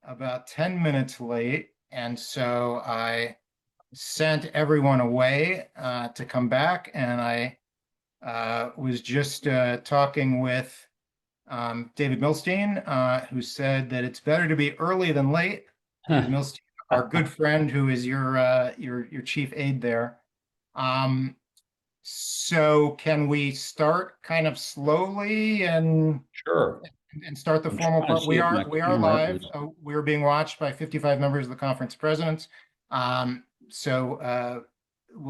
about 10 minutes late, and so I sent everyone away to come back, and I was just talking with David Milstein, who said that it's better to be early than late. David Milstein, our good friend, who is your chief aide there. Um, so can we start kind of slowly Sure. and start the I'm formal trying to part? see if my We are camera live. is. We are being watched by 55 members of the Conference of Presidents. We'll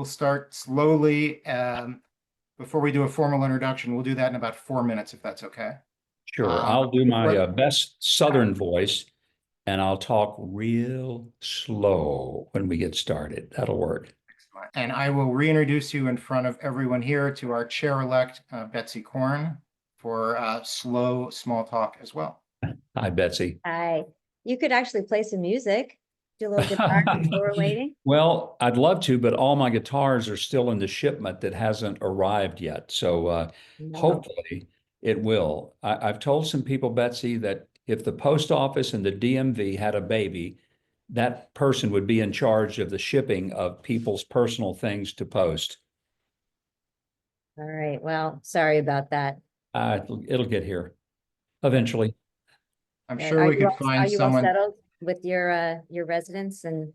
start slowly. Before we do a formal introduction, we'll do that in about 4 minutes, if that's okay. Sure. I'll do my Before- best Southern voice and I'll talk real slow when we get started. That'll work. And I will reintroduce you in front of everyone here to our chair-elect, Betsy Korn, for slow, small talk as well. Hi, Betsy. Hi. You could actually play some music, do a little guitar before we're waiting. Well, I'd love to, but all my guitars are still in the shipment that hasn't arrived yet. So No. hopefully it will. I've told some people, Betsy, that if the post office and the DMV had a baby, that person would be in charge of the shipping of people's personal things to post. All right. Well, sorry about that. It'll get here eventually. I'm And sure we could are find you all someone. settled with your residents and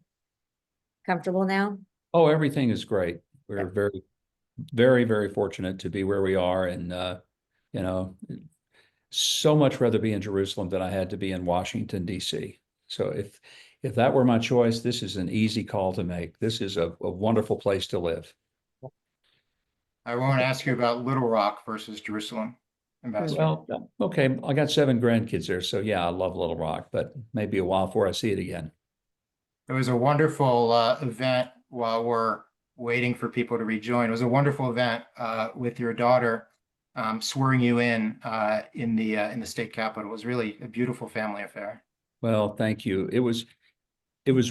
comfortable now? Oh, everything is great. We're Yep. very, very, very fortunate to be where we are. And, you know, so much rather be in Jerusalem than I had to be in Washington, D.C. So if that were my choice, this is an easy call to make. This is a wonderful place to live. I won't ask you about Little Rock versus Jerusalem, Ambassador. Well, okay, I got 7 grandkids there, so yeah, I love Little Rock, but maybe a while before I see it again. It was a wonderful event while we're waiting for people to rejoin. It was a wonderful event with your daughter swearing you in the state capitol. It was really a beautiful family affair. Well, thank you. It was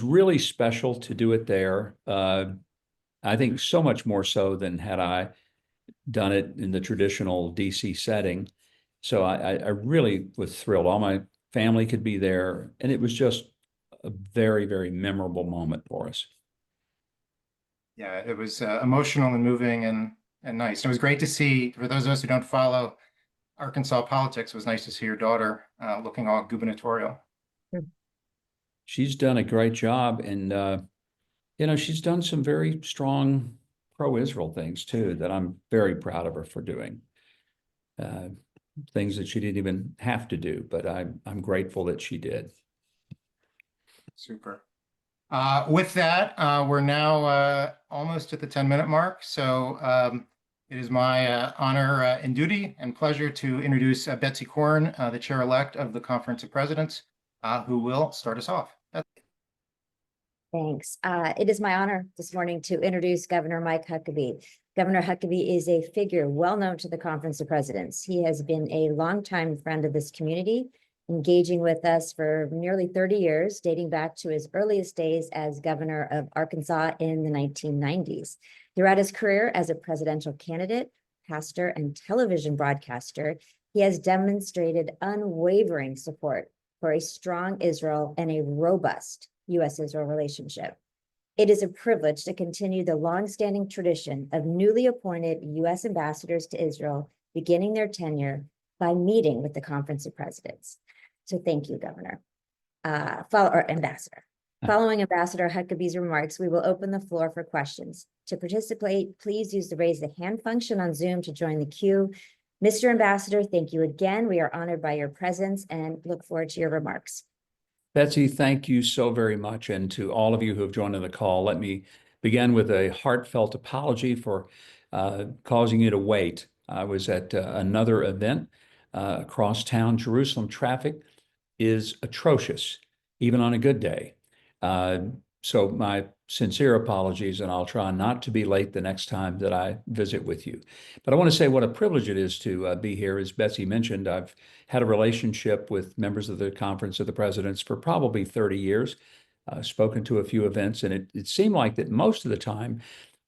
really special to do it there. I think so much more so than had I done it in the traditional DC setting. So I really was thrilled. All my family could be there, and it was just a very, very memorable moment for us. Yeah, it was emotional and moving and nice. It was great to see, for those of us who don't follow Arkansas politics, it was nice to see your daughter looking all gubernatorial. She's done a great job, and you know, she's done some very strong pro-Israel things too that I'm very proud of her for doing. Things that she didn't even have to do, but I'm grateful that she did. Super. With that, we're now almost at the 10-minute mark. So it is my honor and duty and pleasure to introduce Betsy Korn, the chair-elect of the Conference of Presidents, who will start us off. Thanks. It is my honor this morning to introduce Governor Mike Huckabee. Governor Huckabee is a figure well known to the Conference of Presidents. He has been a longtime friend of this community, engaging with us for nearly 30 years, dating back to his earliest days as governor of Arkansas in the 1990s. Throughout his career as a presidential candidate, pastor, and television broadcaster, he has demonstrated unwavering support for a strong Israel and a robust U.S.-Israel relationship. It is a privilege to continue the longstanding tradition of newly appointed U.S. ambassadors to Israel beginning their tenure by meeting with the Conference of Presidents. So thank you, Governor. Ambassador. Following Ambassador Huckabee's remarks, we will open the floor for questions. To participate, please use the raise the hand function on Zoom to join the queue. Mr. Ambassador, thank you again. We are honored by your presence and look forward to your remarks. Betsy, thank you so very much. And to all of you who have joined in the call, let me begin with a heartfelt apology for causing you to wait. I was at another event across town. Jerusalem traffic is atrocious, even on a good day. So my sincere apologies, and I'll try not to be late the next time that I visit with you. But I want to say what a privilege it is to be here. As Betsy mentioned, I've had a relationship with members of the Conference of the Presidents for probably 30 years, spoken to a few events, and it seemed like that most of the time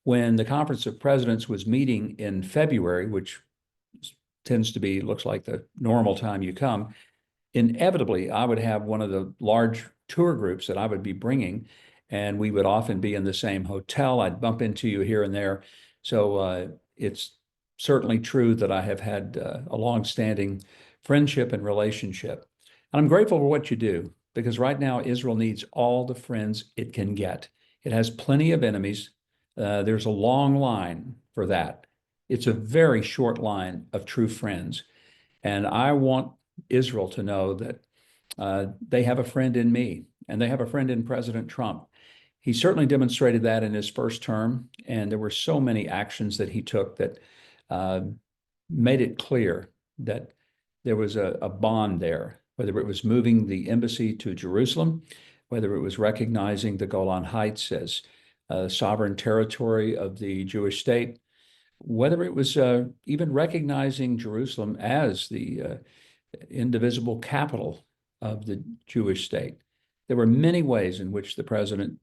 when the Conference of Presidents was meeting in February, which tends to be, looks like the normal time you come, inevitably I would have one of the large tour groups that I would be bringing, and we would often be in the same hotel. I'd bump into you here and there. So it's certainly true that I have had a longstanding friendship and relationship. And I'm grateful for what you do, because right now Israel needs all the friends it can get. It has plenty of enemies. There's a long line for that. It's a very short line of true friends. And I want Israel to know that they have a friend in me, and they have a friend in President Trump. He certainly demonstrated that in his first term, and there were so many actions that he took that uh, made it clear that there was a bond there, whether it was moving the embassy to Jerusalem, whether it was recognizing the Golan Heights as sovereign territory of the Jewish state, whether it was even recognizing Jerusalem as the indivisible capital of the Jewish state. There were many ways in which the president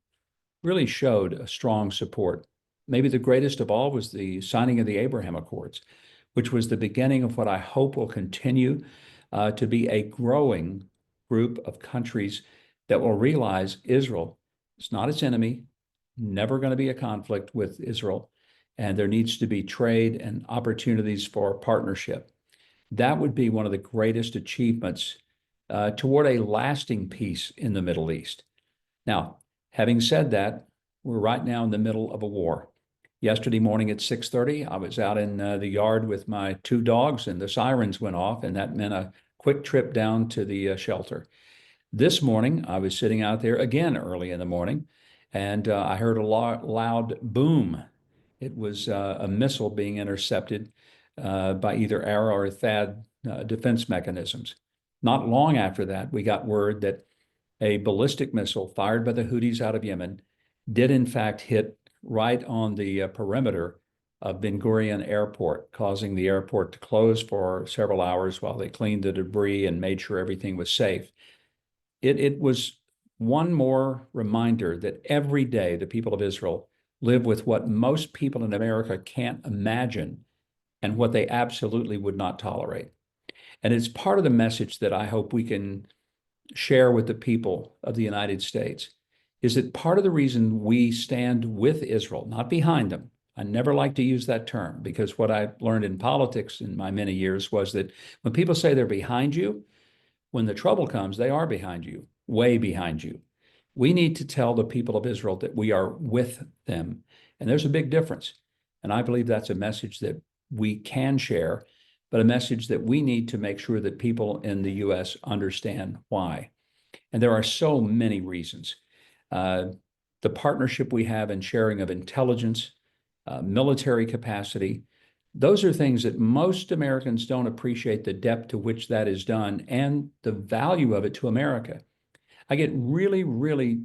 really showed a strong support. Maybe the greatest of all was the signing of the Abraham Accords, which was the beginning of what I hope will continue to be a growing group of countries that will realize Israel is not its enemy, never going to be a conflict with Israel, and there needs to be trade and opportunities for partnership. That would be one of the greatest achievements toward a lasting peace in the Middle East. Now, having said that, we're right now in the middle of a war. Yesterday morning at 6:30, I was out in the yard with my two dogs, and the sirens went off, and that meant a quick trip down to the shelter. This morning, I was sitting out there again early in the morning, and I heard a loud boom. It was a missile being intercepted by either Arrow or THAAD defense mechanisms. Not long after that, we got word that a ballistic missile fired by the Houthis out of Yemen did in fact hit right on the perimeter of Ben Gurion Airport, causing the airport to close for several hours while they cleaned the debris and made sure everything was safe. It was one more reminder that every day the people of Israel live with what most people in America can't imagine and what they absolutely would not tolerate. And it's part of the message that I hope we can share with the people of the United States, is that part of the reason we stand with Israel, not behind them. I never like to use that term, because what I learned in politics in my many years was that when people say they're behind you, when the trouble comes, they are behind you, way behind you. We need to tell the people of Israel that we are with them. And there's a big difference. And I believe that's a message that we can share, but a message that we need to make sure that people in the US understand why. And there are so many reasons. The partnership we have in sharing of intelligence, military capacity, those are things that most Americans don't appreciate the depth to which that is done and the value of it to America. I get really, really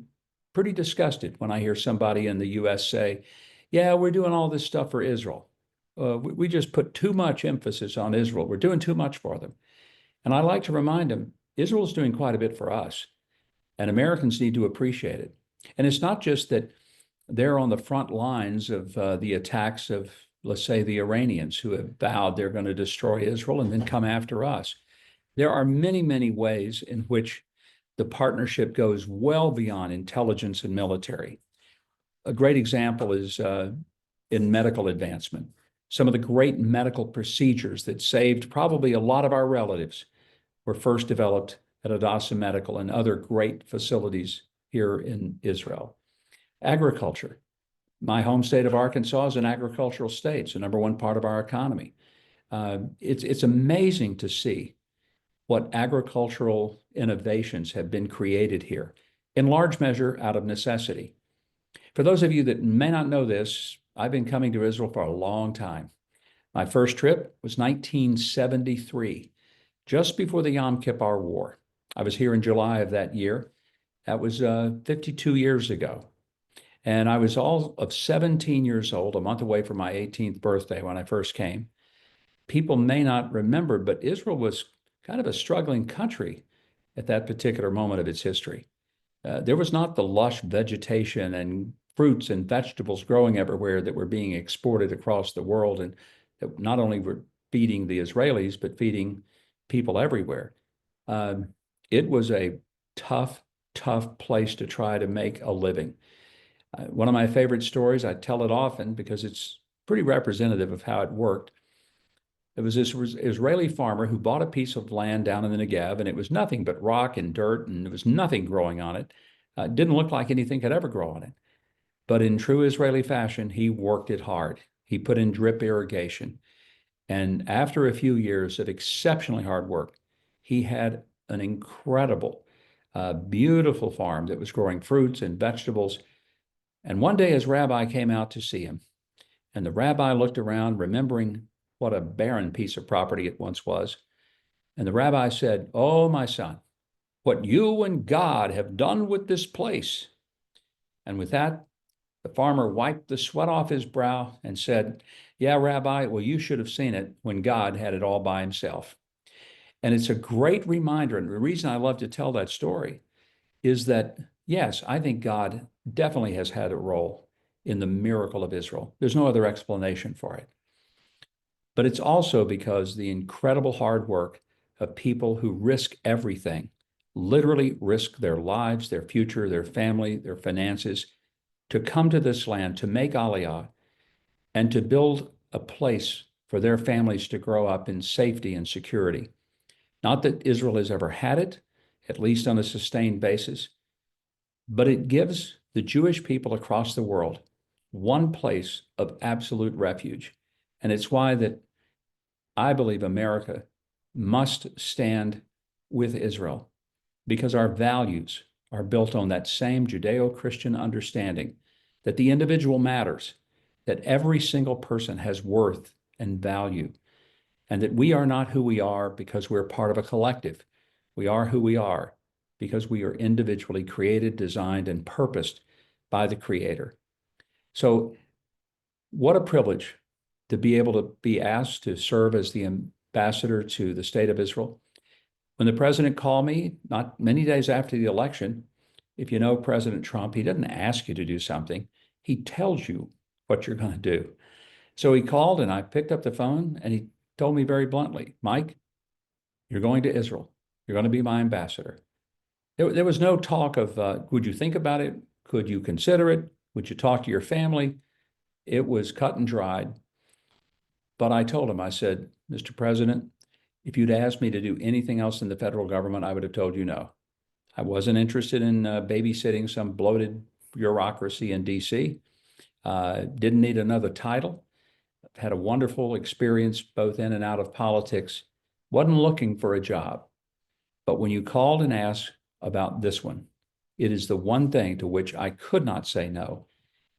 pretty disgusted when I hear somebody in the US say, yeah, we're doing all this stuff for Israel. We just put too much emphasis on Israel. We're doing too much for them. And I like to remind them, Israel's doing quite a bit for us, and Americans need to appreciate it. And it's not just that they're on the front lines of the attacks of, let's say, the Iranians, who have vowed they're going to destroy Israel and then come after us. There are many, many ways in which the partnership goes well beyond intelligence and military. A great example is in medical advancement. Some of the great medical procedures that saved probably a lot of our relatives were first developed at Hadassah Medical and other great facilities here in Israel. Agriculture. My home state of Arkansas is an agricultural state. It's the number one part of our economy. It's amazing to see what agricultural innovations have been created here, in large measure out of necessity. For those of you that may not know this, I've been coming to Israel for a long time. My first trip was 1973, just before the Yom Kippur War. I was here in July of that year. That was 52 years ago. And I was all of 17 years old, a month away from my 18th birthday when I first came. People may not remember, but Israel was kind of a struggling country at that particular moment of its history. There was not the lush vegetation and fruits and vegetables growing everywhere that were being exported across the world, and that not only were feeding the Israelis, but feeding people everywhere. Um, it was a tough, tough place to try to make a living. One of my favorite stories, I tell it often because it's pretty representative of how it worked. It was this Israeli farmer who bought a piece of land down in the Negev, and it was nothing but rock and dirt, and there was nothing growing on it. It didn't look like anything could ever grow on it. But in true Israeli fashion, he worked it hard. He put in drip irrigation. And after a few years of exceptionally hard work, he had an incredible, beautiful farm that was growing fruits and vegetables. And one day his rabbi came out to see him. And the rabbi looked around, remembering what a barren piece of property it once was. And the rabbi said, "Oh, my son, what you and God have done with this place." And with that, the farmer wiped the sweat off his brow and said, "Yeah, Rabbi, well, you should have seen it when God had it all by himself." And it's a great reminder. And the reason I love to tell that story is that, yes, I think God definitely has had a role in the miracle of Israel. There's no other explanation for it. But it's also because the incredible hard work of people who risk everything, literally risk their lives, their future, their family, their finances, to come to this land, to make Aliyah, and to build a place for their families to grow up in safety and security. Not that Israel has ever had it, at least on a sustained basis, but it gives the Jewish people across the world one place of absolute refuge. And it's why that I believe America must stand with Israel, because our values are built on that same Judeo-Christian understanding that the individual matters, that every single person has worth and value, and that we are not who we are because we're part of a collective. We are who we are because we are individually created, designed, and purposed by the Creator. So what a privilege to be able to be asked to serve as the ambassador to the state of Israel. When the president called me, not many days after the election, if you know President Trump, he doesn't ask you to do something. He tells you what you're going to do. So he called and I picked up the phone and he told me very bluntly, "Mike, you're going to Israel. You're going to be my ambassador." There was no talk of, would you think about it? Could you consider it? Would you talk to your family? It was cut and dried. But I told him, I said, "Mr. President, if you'd asked me to do anything else in the federal government, I would have told you no. I wasn't interested in babysitting some bloated bureaucracy in DC. Didn't need another title. Had a wonderful experience both in and out of politics. Wasn't looking for a job. But when you called and asked about this one, it is the one thing to which I could not say no.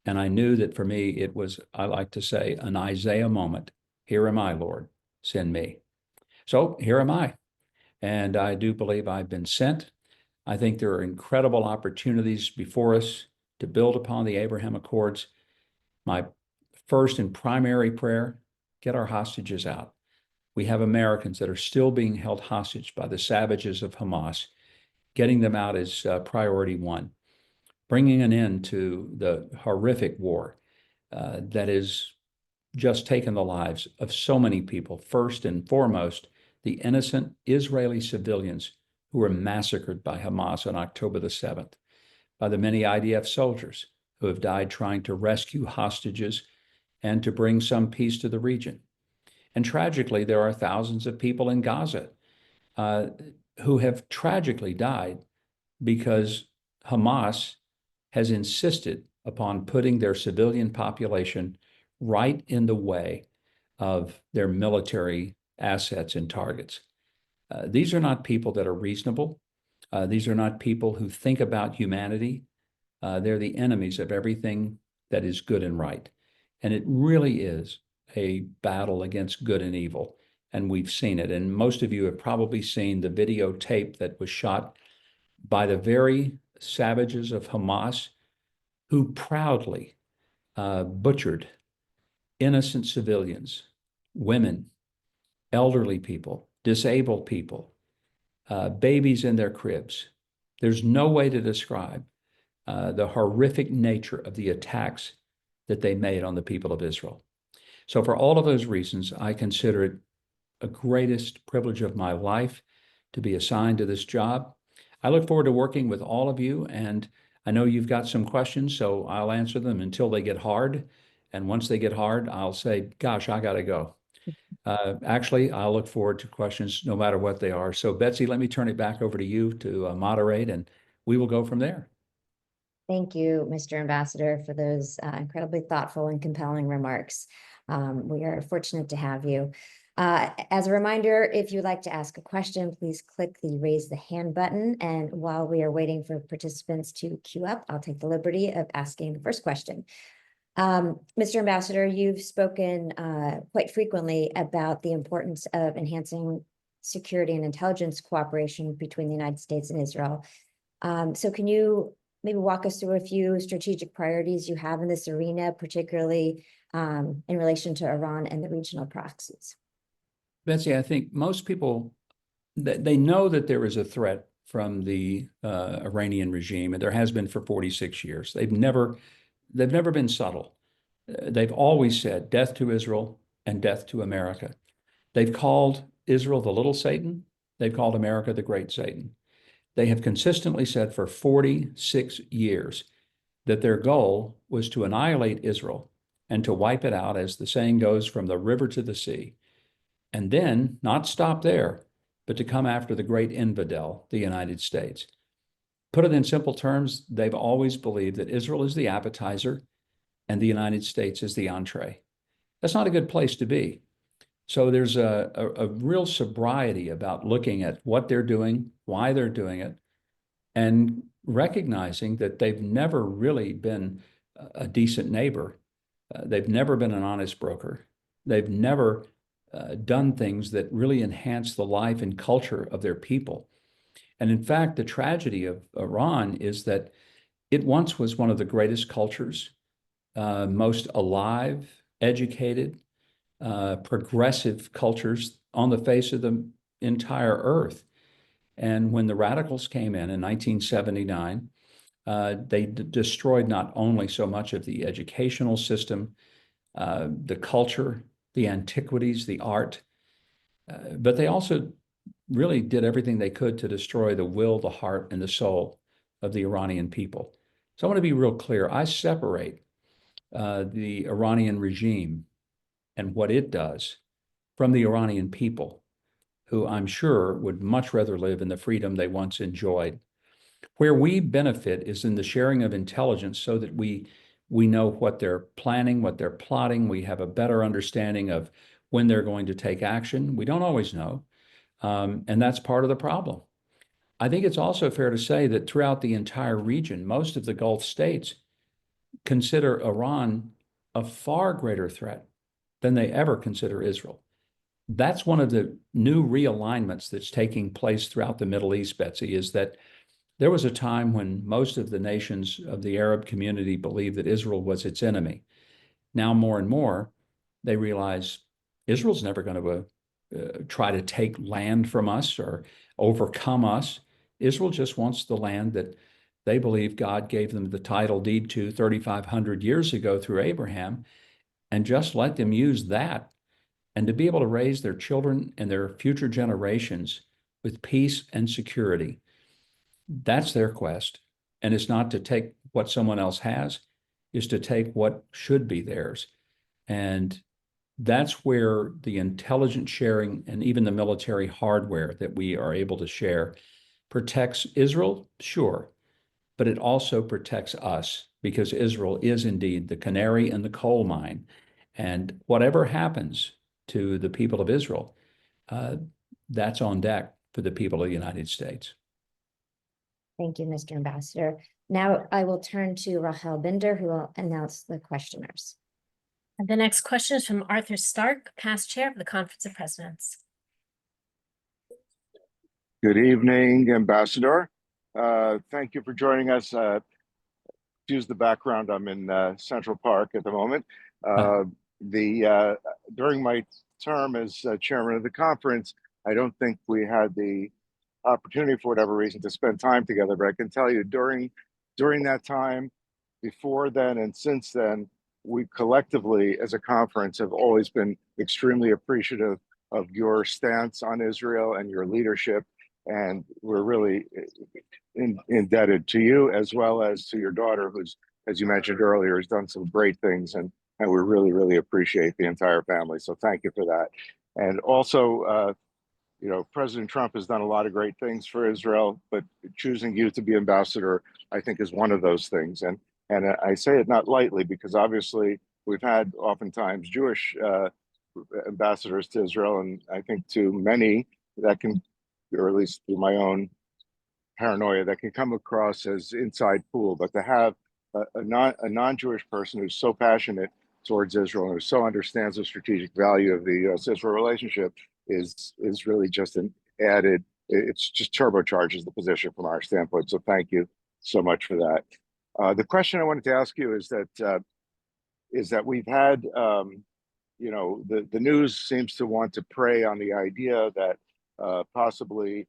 And I knew that for me, it was, I like to say, an Isaiah moment. Here am I, Lord, send me." So here am I. And I do believe I've been sent. I think there are incredible opportunities before us to build upon the Abraham Accords. My first and primary prayer, get our hostages out. We have Americans that are still being held hostage by the savages of Hamas. Getting them out is priority one. Bringing an end to the horrific war that has just taken the lives of so many people. First and foremost, the innocent Israeli civilians who were massacred by Hamas on October the 7th, by the many IDF soldiers who have died trying to rescue hostages and to bring some peace to the region. And tragically, there are thousands of people in Gaza who have tragically died because Hamas has insisted upon putting their civilian population right in the way of their military assets and targets. These are not people that are reasonable. These are not people who think about humanity. They're the enemies of everything that is good and right. And it really is a battle against good and evil. And we've seen it. And most of you have probably seen the videotape that was shot by the very savages of Hamas who proudly butchered innocent civilians, women, elderly people, disabled people, babies in their cribs. There's no way to describe the horrific nature of the attacks that they made on the people of Israel. So for all of those reasons, I consider it a greatest privilege of my life to be assigned to this job. I look forward to working with all of you, and I know you've got some questions, so I'll answer them until they get hard. And once they get hard, I'll say, gosh, I got to go. Actually, I'll look forward to questions no matter what they are. So Betsy, let me turn it back over to you to moderate, and we will go from there. Thank you, Mr. Ambassador, for those incredibly thoughtful and compelling remarks. We are fortunate to have you. As a reminder, if you'd like to ask a question, please click the raise the hand button. And while we are waiting for participants to queue up, I'll take the liberty of asking the first question. Mr. Ambassador, you've spoken quite frequently about the importance of enhancing security and intelligence cooperation between the United States and Israel. So can you maybe walk us through a few strategic priorities you have in this arena, particularly in relation to Iran and the regional proxies? Betsy, I think most people, they know that there is a threat from the Iranian regime, and there has been for 46 years. They've never been subtle. They've always said death to Israel and death to America. They've called Israel the little Satan. They've called America the great Satan. They have consistently said for 46 years that their goal was to annihilate Israel and to wipe it out, as the saying goes, from the river to the sea. And then not stop there, but to come after the great infidel, the United States. Put it in simple terms, they've always believed that Israel is the appetizer and the United States is the entree. That's not a good place to be. So there's a real sobriety about looking at what they're doing, why they're doing it, and recognizing that they've never really been a decent neighbor. They've never been an honest broker. They've never done things that really enhance the life and culture of their people. And in fact, the tragedy of Iran is that it once was one of the greatest cultures, most alive, educated, progressive cultures on the face of the entire earth. And when the radicals came in 1979, they destroyed not only so much of the educational system, the culture, the antiquities, the art, but they also really did everything they could to destroy the will, the heart, and the soul of the Iranian people. So I want to be real clear. I separate the Iranian regime and what it does from the Iranian people, who I'm sure would much rather live in the freedom they once enjoyed. Where we benefit is in the sharing of intelligence so that we know what they're planning, what they're plotting. We have a better understanding of when they're going to take action. We don't always know, and that's part of the problem. I think it's also fair to say that throughout the entire region, most of the Gulf states consider Iran a far greater threat than they ever consider Israel. That's one of the new realignments that's taking place throughout the Middle East, Betsy, is that there was a time when most of the nations of the Arab community believed that Israel was its enemy. Now, more and more, they realize Israel's never going to try to take land from us or overcome us. Israel just wants the land that they believe God gave them the title deed to 3,500 years ago through Abraham, and just let them use that, and to be able to raise their children and their future generations with peace and security. That's their quest. And it's not to take what someone else has, it's to take what should be theirs. And that's where the intelligence sharing and even the military hardware that we are able to share protects Israel, sure, but it also protects us, because Israel is indeed the canary in the coal mine. And whatever happens to the people of Israel, that's on deck for the people of the United States. Thank you, Mr. Ambassador. Now I will turn to Rahel Binder, who will announce the questioners. The next question is from Arthur Stark, past chair of the Conference of Presidents. Good evening, Ambassador. Thank you for joining us. Excuse the background, I'm in Central Park at the moment. During my term as chairman of the conference, I don't think we had the opportunity, for whatever reason, to spend time together. But I can tell you, during that time, before then and since then, we collectively as a conference have always been extremely appreciative of your stance on Israel and your leadership. and we're really indebted to you as well as to your daughter, who's, as you mentioned earlier, has done some great things, and we really, really appreciate the entire family. So thank you for that. And also, President Trump has done a lot of great things for Israel, but choosing you to be ambassador, I think, is one of those things. And I say it not lightly, because obviously we've had oftentimes Jewish ambassadors to Israel, and I think to many that can, or at least through my own paranoia, that can come across as inside pool. But to have a non-Jewish person who's so passionate towards Israel and who so understands the strategic value of the U.S.-Israel relationship is really just an added. It's just turbocharges the position from our standpoint. So thank you so much for that. The question I wanted to ask you is that we've had, the news seems to want to prey on the idea that possibly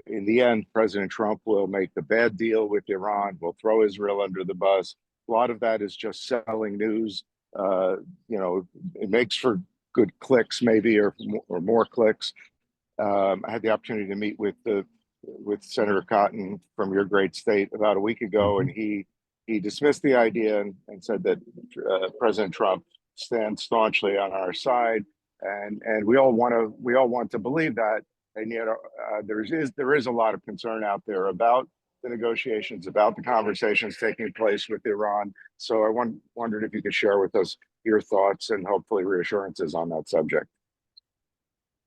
in the end, President Trump will make the bad deal with Iran, will throw Israel under the bus. A lot of that is just selling news. It makes for good clicks, maybe, or more clicks. I had the opportunity to meet with Senator Cotton from your great state about a week ago, and he dismissed the idea and said that President Trump stands staunchly on our side, and we all want to believe that. And yet, there is a lot of concern out there about the negotiations, about the conversations taking place with Iran. So I wondered if you could share with us your thoughts and hopefully reassurances on that subject.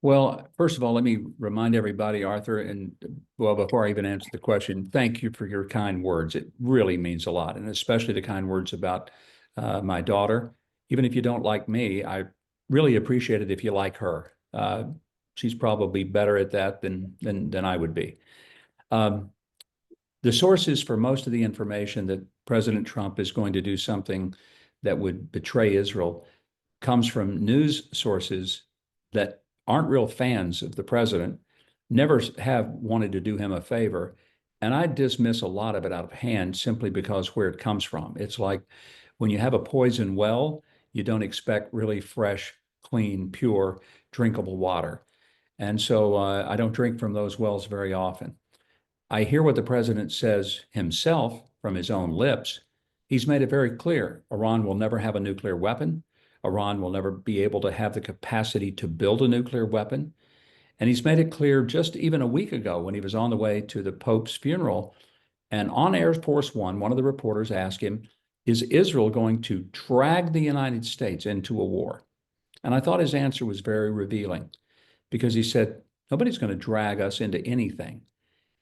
Well, first of all, let me remind everybody, Arthur, and well, before I even answer the question, thank you for your kind words. It really means a lot, and especially the kind words about my daughter. Even if you don't like me, I really appreciate it if you like her. She's probably better at that than I would be. The sources for most of the information that President Trump is going to do something that would betray Israel comes from news sources that aren't real fans of the president, never have wanted to do him a favor. And I dismiss a lot of it out of hand simply because where it comes from. It's like when you have a poison well, you don't expect really fresh, clean, pure, drinkable water. And so I don't drink from those wells very often. I hear what the president says himself from his own lips. He's made it very clear Iran will never have a nuclear weapon. Iran will never be able to have the capacity to build a nuclear weapon. And he's made it clear just even a week ago when he was on the way to the Pope's funeral. And on Air Force one of the reporters asked him, is Israel going to drag the United States into a war? And I thought his answer was very revealing, because he said, nobody's going to drag us into anything.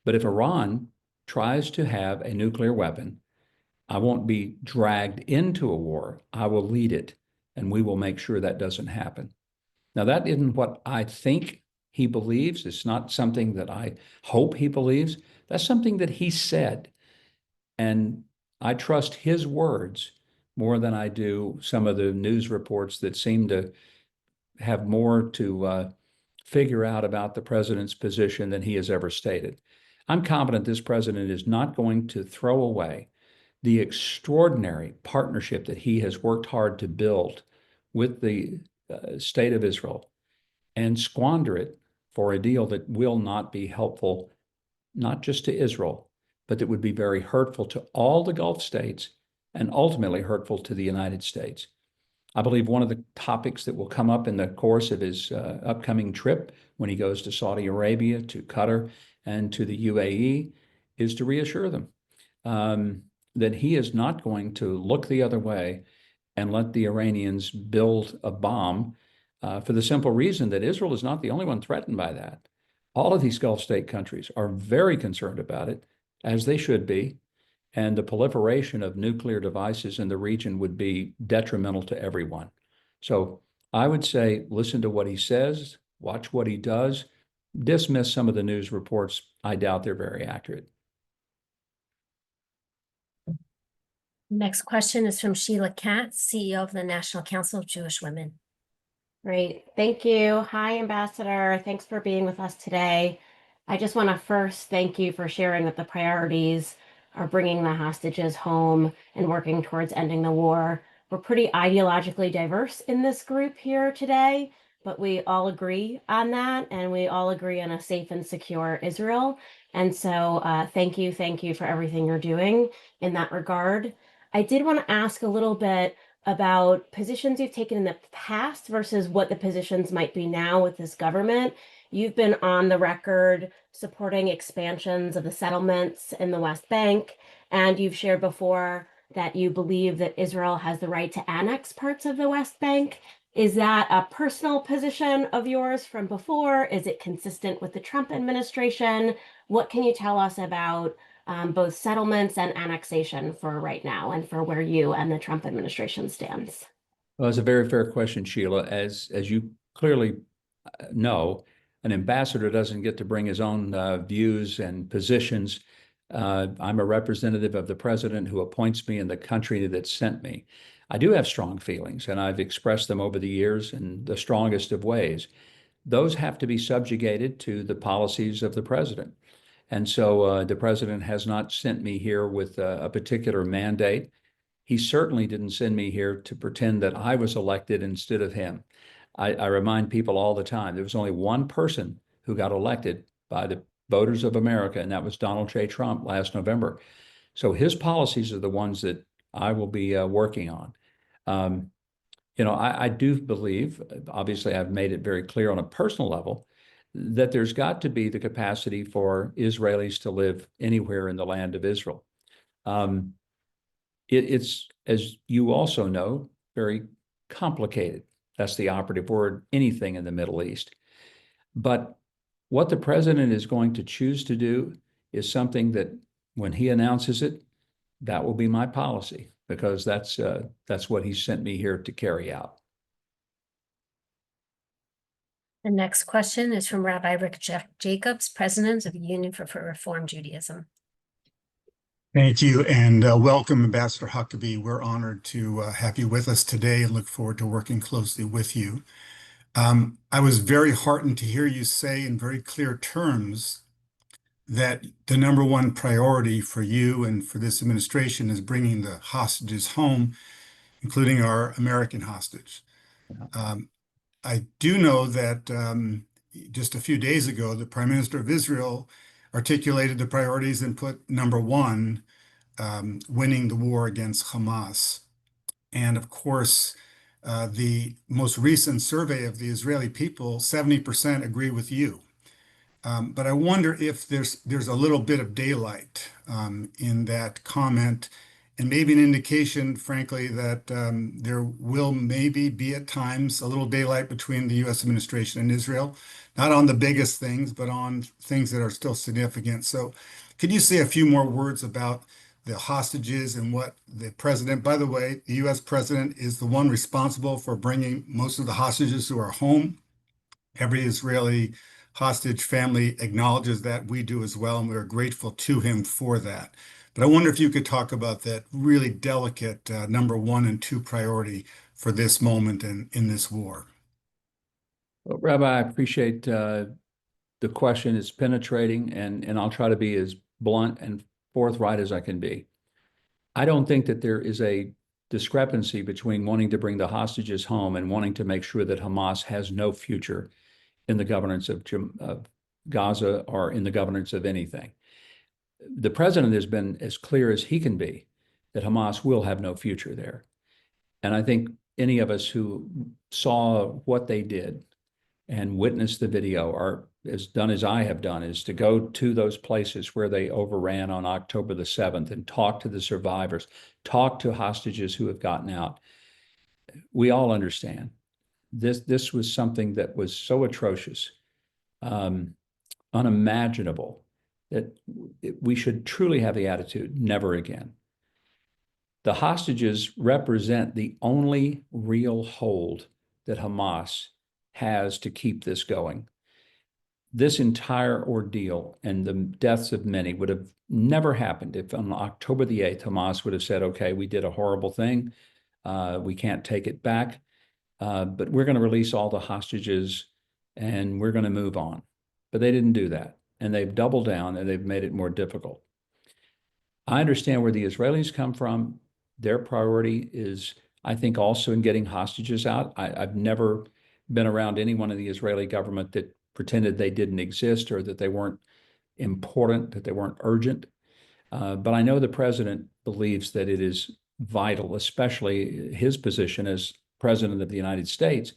But if Iran tries to have a nuclear weapon, I won't be dragged into a war. I will lead it, and we will make sure that doesn't happen. Now, that isn't what I think he believes. It's not something that I hope he believes. That's something that he said. And I trust his words more than I do some of the news reports that seem to have more to figure out about the president's position than he has ever stated. I'm confident this president is not going to throw away the extraordinary partnership that he has worked hard to build with the state of Israel and squander it for a deal that will not be helpful, not just to Israel, but that would be very hurtful to all the Gulf states and ultimately hurtful to the United States. I believe one of the topics that will come up in the course of his upcoming trip when he goes to Saudi Arabia, to Qatar, and to the UAE is to reassure them that he is not going to look the other way and let the Iranians build a bomb for the simple reason that Israel is not the only one threatened by that. All of these Gulf state countries are very concerned about it, as they should be. And the proliferation of nuclear devices in the region would be detrimental to everyone. So I would say, listen to what he says, watch what he does, dismiss some of the news reports. I doubt they're very accurate. Next question is from Sheila Katz, CEO of the National Council of Jewish Women. Great. Thank you. Hi, Ambassador. Thanks for being with us today. I just want to first thank you for sharing that the priorities are bringing the hostages home and working towards ending the war. We're pretty ideologically diverse in this group here today, but we all agree on that, and we all agree on a safe and secure Israel. And so thank you for everything you're doing in that regard. I did want to ask a little bit about positions you've taken in the past versus what the positions might be now with this government. You've been on the record supporting expansions of the settlements in the West Bank, and you've shared before that you believe that Israel has the right to annex parts of the West Bank. Is that a personal position of yours from before? Is it consistent with the Trump administration? What can you tell us about both settlements and annexation for right now and for where you and the Trump administration stands? Well, it's a very fair question, Sheila. As you clearly know, an ambassador doesn't get to bring his own views and positions. I'm a representative of the president who appoints me in the country that sent me. I do have strong feelings, and I've expressed them over the years in the strongest of ways. Those have to be subjugated to the policies of the president. And so the president has not sent me here with a particular mandate. He certainly didn't send me here to pretend that I was elected instead of him. I remind people all the time, there was only one person who got elected by the voters of America, and that was Donald J. Trump last November. So his policies are the ones that I will be working on. Um, I do believe, obviously, I've made it very clear on a personal level, that there's got to be the capacity for Israelis to live anywhere in the land of Israel. Um, it's, as you also know, very complicated. That's the operative word, anything in the Middle East. But what the president is going to choose to do is something that when he announces it, that will be my policy, because that's what he sent me here to carry out. The next question is from Rabbi Rick Jacobs, President of the Union for Reform Judaism. Thank you, and welcome, Ambassador Huckabee. We're honored to have you with us today and look forward to working closely with you. I was very heartened to hear you say in very clear terms that the number one priority for you and for this administration is bringing the hostages home, including our American hostage. I do know that just a few days ago, the Prime Minister of Israel articulated the priorities and put number one, winning the war against Hamas. And of course, the most recent survey of the Israeli people, 70% agree with you. But I wonder if there's a little bit of daylight in that comment, and maybe an indication, frankly, that there will maybe be at times a little daylight between the U.S. administration and Israel, not on the biggest things, but on things that are still significant. So could you say a few more words about the hostages and what the president, by the way, the U.S. president is the one responsible for bringing most of the hostages to our home. Every Israeli hostage family acknowledges that. We do as well, and we're grateful to him for that. But I wonder if you could talk about that really delicate number one and two priority for this moment and in this war. Well, Rabbi, I appreciate the question. It's penetrating, and I'll try to be as blunt and forthright as I can be. I don't think that there is a discrepancy between wanting to bring the hostages home and wanting to make sure that Hamas has no future in the governance of Gaza or in the governance of anything. The president has been as clear as he can be that Hamas will have no future there. And I think any of us who saw what they did and witnessed the video, or as done as I have done, is to go to those places where they overran on October the 7th and talk to the survivors, talk to hostages who have gotten out. We all understand this was something that was so atrocious, unimaginable, that we should truly have the attitude, never again. The hostages represent the only real hold that Hamas has to keep this going. This entire ordeal and the deaths of many would have never happened if on October the 8th, Hamas would have said, okay, we did a horrible thing. We can't take it back, but we're going to release all the hostages and we're going to move on. But they didn't do that. And they've doubled down and they've made it more difficult. I understand where the Israelis come from. Their priority is, I think, also in getting hostages out. I've never been around anyone in the Israeli government that pretended they didn't exist or that they weren't important, that they weren't urgent. But I know the president believes that it is vital, especially his position as president of the United States,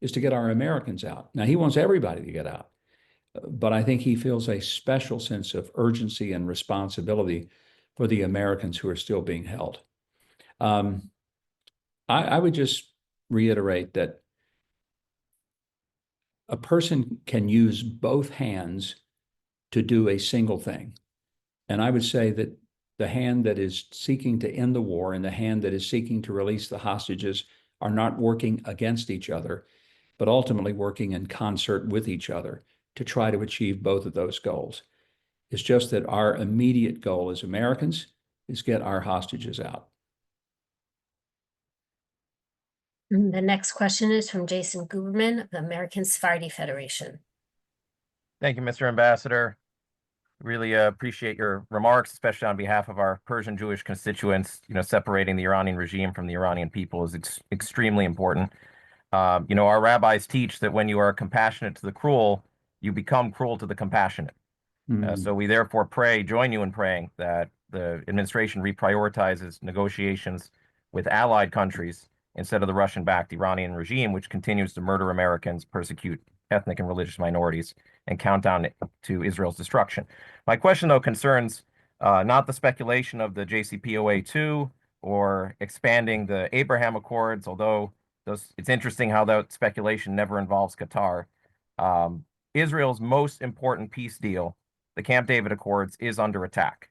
is to get our Americans out. Now, he wants everybody to get out, but I think he feels a special sense of urgency and responsibility for the Americans who are still being held. I would just reiterate that a person can use both hands to do a single thing. And I would say that the hand that is seeking to end the war and the hand that is seeking to release the hostages are not working against each other, but ultimately working in concert with each other to try to achieve both of those goals. It's just that our immediate goal as Americans is get our hostages out. The next question is from Jason Guberman of the American Sephardi Federation. Thank you, Mr. Ambassador. Really appreciate your remarks, especially on behalf of our Persian Jewish constituents. Separating the Iranian regime from the Iranian people is extremely important. Our rabbis teach that when you are compassionate to the cruel, you become cruel to the compassionate. So we therefore join you in praying that the administration reprioritizes negotiations with allied countries instead of the Russian-backed Iranian regime, which continues to murder Americans, persecute ethnic and religious minorities, and count down to Israel's destruction. My question, though, concerns not the speculation of the JCPOA-2 or expanding the Abraham Accords, although it's interesting how that speculation never involves Qatar. Israel's most important peace deal, the Camp David Accords, is under attack.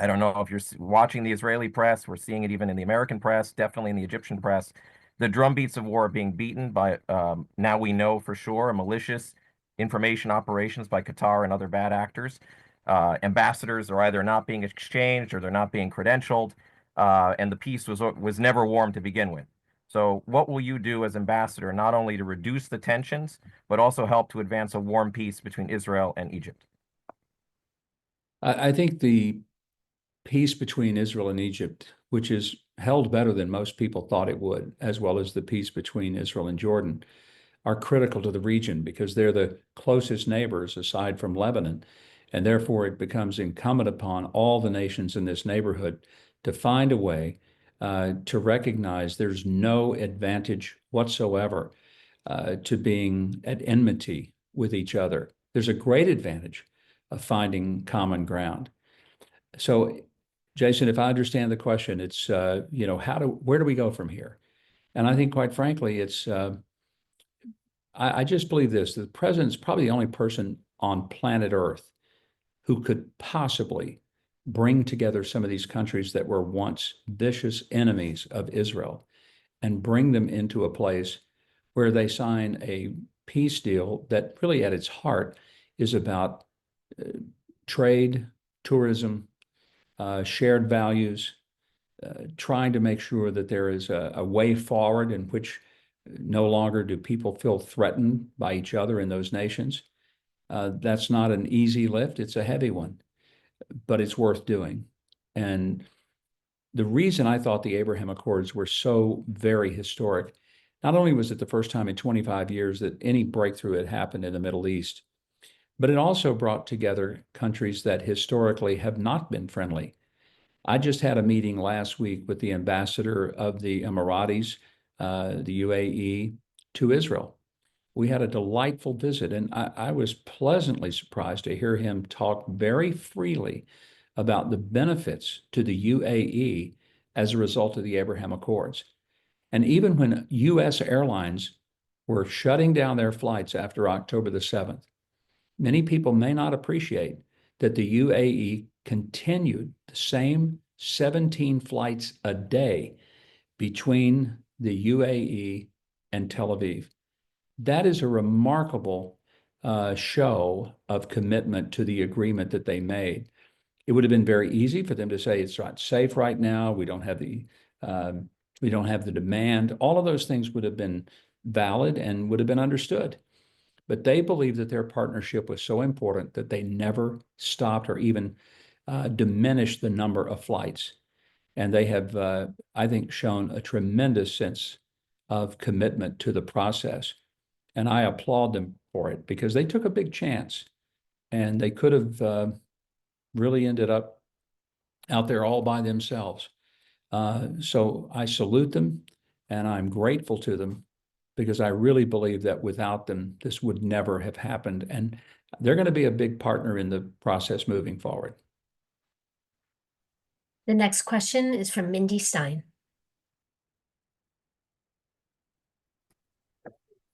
I don't know if you're watching the Israeli press. We're seeing it even in the American press, definitely in the Egyptian press. The drumbeats of war are being beaten by, now we know for sure, malicious information operations by Qatar and other bad actors. Ambassadors are either not being exchanged or they're not being credentialed, and the peace was never warm to begin with. So what will you do as ambassador, not only to reduce the tensions, but also help to advance a warm peace between Israel and Egypt? I think the peace between Israel and Egypt, which is held better than most people thought it would, as well as the peace between Israel and Jordan, are critical to the region because they're the closest neighbors aside from Lebanon. And therefore, it becomes incumbent upon all the nations in this neighborhood to find a way to recognize there's no advantage whatsoever to being at enmity with each other. There's a great advantage of finding common ground. So, Jason, if I understand the question, it's where do we go from here? And I think, quite frankly, I just believe this: the president's probably the only person on planet Earth who could possibly bring together some of these countries that were once vicious enemies of Israel and bring them into a place where they sign a peace deal that really at its heart is about trade, tourism, shared values, trying to make sure that there is a way forward in which no longer do people feel threatened by each other in those nations. That's not an easy lift. It's a heavy one, but it's worth doing. And the reason I thought the Abraham Accords were so very historic, not only was it the first time in 25 years that any breakthrough had happened in the Middle East, but it also brought together countries that historically have not been friendly. I just had a meeting last week with the ambassador of the Emiratis, the UAE, to Israel. We had a delightful visit, and I was pleasantly surprised to hear him talk very freely about the benefits to the UAE as a result of the Abraham Accords. And even when U.S. airlines were shutting down their flights after October the 7th, many people may not appreciate that the UAE continued the same 17 flights a day between the UAE and Tel Aviv. That is a remarkable show of commitment to the agreement that they made. It would have been very easy for them to say it's not safe right now. We don't have the demand. All of those things would have been valid and would have been understood. But they believed that their partnership was so important that they never stopped or even diminished the number of flights. And they have, I think, shown a tremendous sense of commitment to the process. And I applaud them for it because they took a big chance and they could have really ended up out there all by themselves. So I salute them and I'm grateful to them because I really believe that without them, this would never have happened. And they're going to be a big partner in the process moving forward. The next question is from Mindy Stein.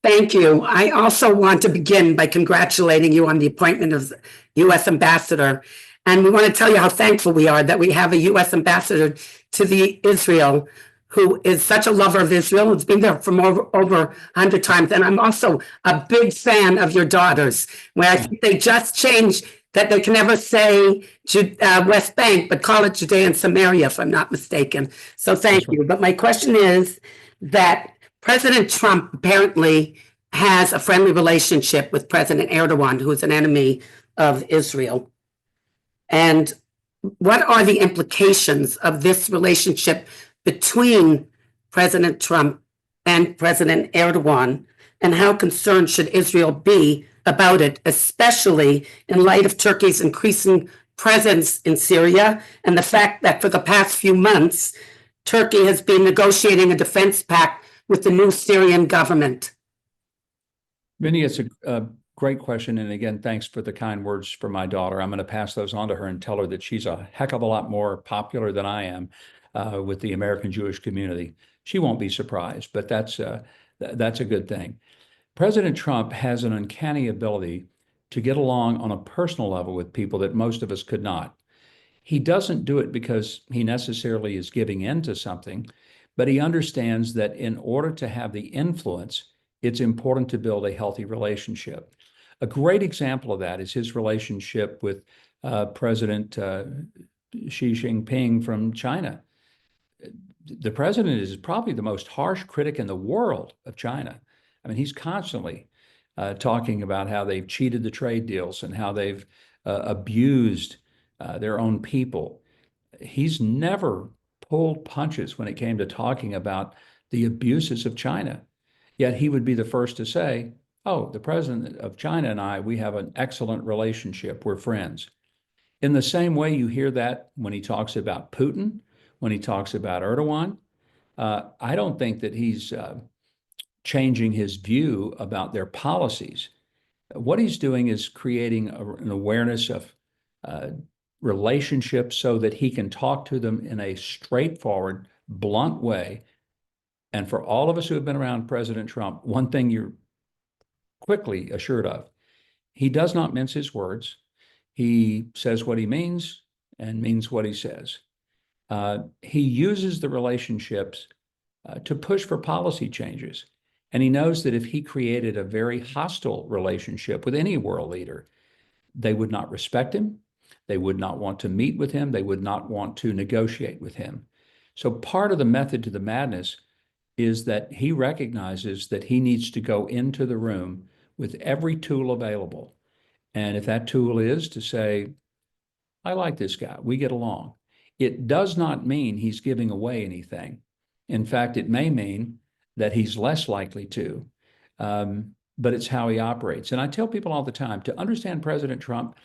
Thank you. I also want to begin by congratulating you on the appointment of U.S. Ambassador. And we want to tell you how thankful we are that we have a U.S. Ambassador to the Israel who is such a lover of Israel. It's been there for over 100 times. And I'm also a big fan of your daughters, where I think they just changed that they can never say West Bank, but call it Judea and Samaria, if I'm not mistaken. So thank you. But my question is that President Trump apparently has a friendly relationship with President Erdogan, who is an enemy of Israel. And what are the implications of this relationship between President Trump and President Erdogan? And how concerned should Israel be about it, especially in light of Turkey's increasing presence in Syria and the fact that for the past few months, Turkey has been negotiating a defense pact with the new Syrian government? Minnie, it's a great question. And again, thanks for the kind words for my daughter. I'm going to pass those on to her and tell her that she's a heck of a lot more popular than I am with the American Jewish community. She won't be surprised, but that's a good thing. President Trump has an uncanny ability to get along on a personal level with people that most of us could not. He doesn't do it because he necessarily is giving in to something, but he understands that in order to have the influence, it's important to build a healthy relationship. A great example of that is his relationship with President Xi Jinping from China. The president is probably the most harsh critic in the world of China. I mean, he's constantly talking about how they've cheated the trade deals and how they've abused their own people. He's never pulled punches when it came to talking about the abuses of China. Yet he would be the first to say, oh, the president of China and I, we have an excellent relationship. We're friends. In the same way you hear that when he talks about Putin, when he talks about Erdogan. I don't think that he's changing his view about their policies. What he's doing is creating an awareness of relationships so that he can talk to them in a straightforward, blunt way. And for all of us who have been around President Trump, one thing you're quickly assured of, he does not mince his words. He says what he means and means what he says. He uses the relationships to push for policy changes. And he knows that if he created a very hostile relationship with any world leader, they would not respect him. They would not want to meet with him. They would not want to negotiate with him. So part of the method to the madness is that he recognizes that he needs to go into the room with every tool available. And if that tool is to say, I like this guy, we get along, it does not mean he's giving away anything. In fact, it may mean that he's less likely to, but it's how he operates. And I tell people all the time, to understand President Trump,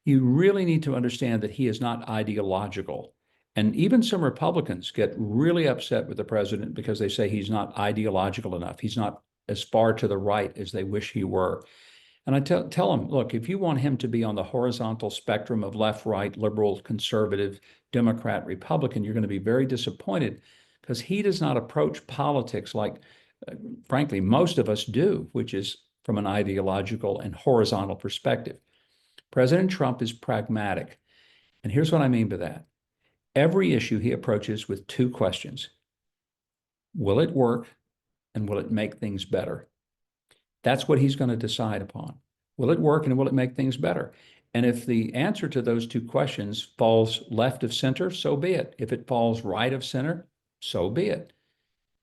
you really need to understand that he is not ideological. And even some Republicans get really upset with the president because they say he's not ideological enough. He's not as far to the right as they wish he were. And I tell them, look, if you want him to be on the horizontal spectrum of left, right, liberal, conservative, Democrat, Republican, you're going to be very disappointed because he does not approach politics like, frankly, most of us do, which is from an ideological and horizontal perspective. President Trump is pragmatic. And here's what I mean by that. Every issue he approaches with two questions. Will it work? And will it make things better? That's what he's going to decide upon. Will it work and will it make things better? And if the answer to those two questions falls left of center, so be it. If it falls right of center, so be it.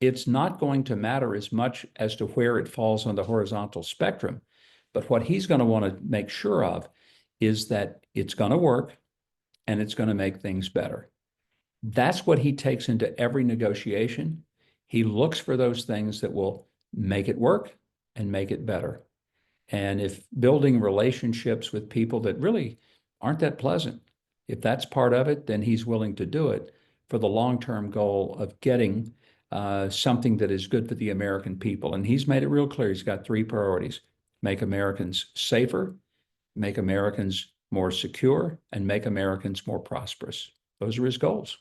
It's not going to matter as much as to where it falls on the horizontal spectrum. But what he's going to want to make sure of is that it's going to work and it's going to make things better. That's what he takes into every negotiation. He looks for those things that will make it work and make it better. And if building relationships with people that really aren't that pleasant, if that's part of it, then he's willing to do it for the long-term goal of getting something that is good for the American people. And he's made it real clear. He's got three priorities: make Americans safer, make Americans more secure, and make Americans more prosperous. Those are his goals.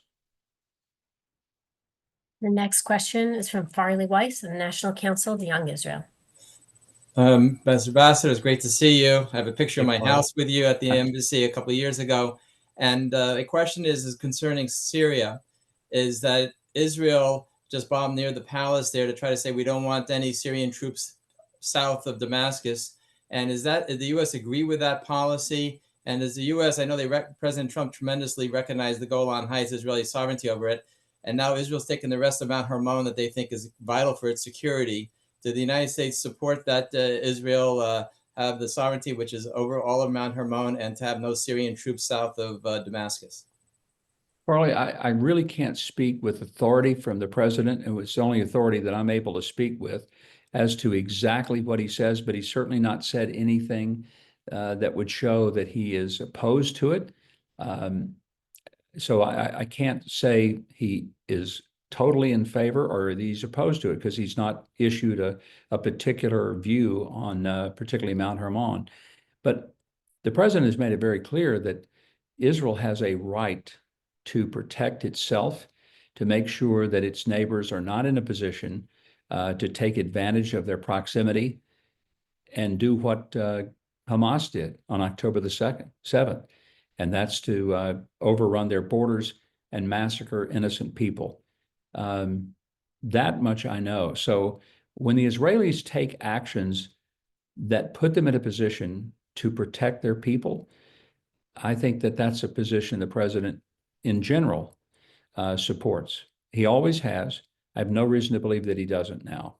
The next question is from Farley Weiss of the National Council of Young Israel. Mr. Ambassador, it's great to see you. I have a picture of Hey, my Farley. house with you at the embassy a couple of years ago. And a question is concerning Syria, is that Israel just bombed near the palace there to try to say we don't want any Syrian troops south of Damascus. And is that, did the U.S. agree with that policy? And does the U.S., I know President Trump tremendously recognized the Golan Heights, Israeli sovereignty over it. And now Israel's taking the rest of Mount Hermon that they think is vital for its security. Did the United States support that Israel have the sovereignty, which is over all of Mount Hermon, and to have no Syrian troops south of Damascus? Farley, I really can't speak with authority from the president. It's the only authority that I'm able to speak with as to exactly what he says, but he's certainly not said anything that would show that he is opposed to it. So I can't say he is totally in favor or that he's opposed to it, because he's not issued a particular view on particularly Mount Hermon. But the president has made it very clear that Israel has a right to protect itself, to make sure that its neighbors are not in a position to take advantage of their proximity and do what Hamas did on October the 7th. And that's to overrun their borders and massacre innocent people. That much I know. So when the Israelis take actions that put them in a position to protect their people, I think that that's a position the president in general supports. He always has. I have no reason to believe that he doesn't now.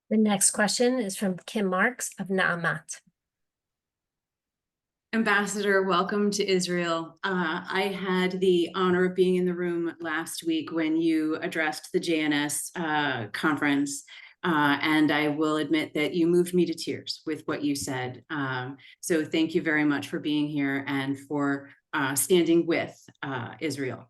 The next question is from Kim Marks of Na'amat. Ambassador, welcome to Israel. I had the honor of being in the room last week when you addressed the JNS conference, and I will admit that you moved me to tears with what you said. So thank you very much for being here and for standing with Israel.